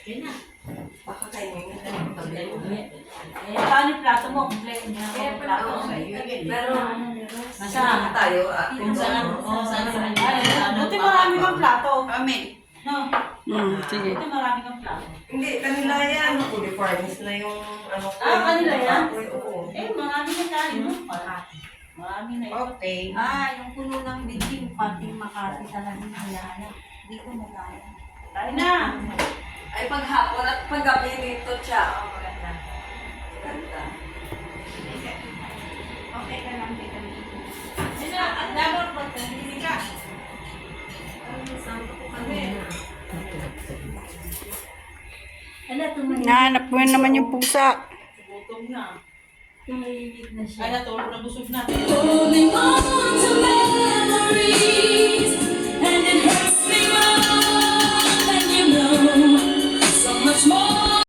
Yun na. Baka kayo ngayon. Paano yung plato mo? Kompleto niya ako yung plato. Pero, Masarap tayo. Kung saan, saan. Buti marami kang plato. Amen. No? Sige. Buti marami kang plato. Hindi, kanila yan. Uniforms na yung ano ko. Kanila yan? Oo. Marami na tayo, no? Marami na yun. Okay. Yung puno ng biging, pati Makati talaga nalala. Hindi ko nalala. Tayo na! Ay, paghapon at paggabi nito siya. Maganda. Maganda. Okay ka lang, di kami. Ayun na, at dapat magtangili ka. Ala, tumahimik. Nahanap mo naman yung pusa. Gutom na. Tumahimik na siya. Ay, natulog na busog na. Holding on to memories, and it hurts.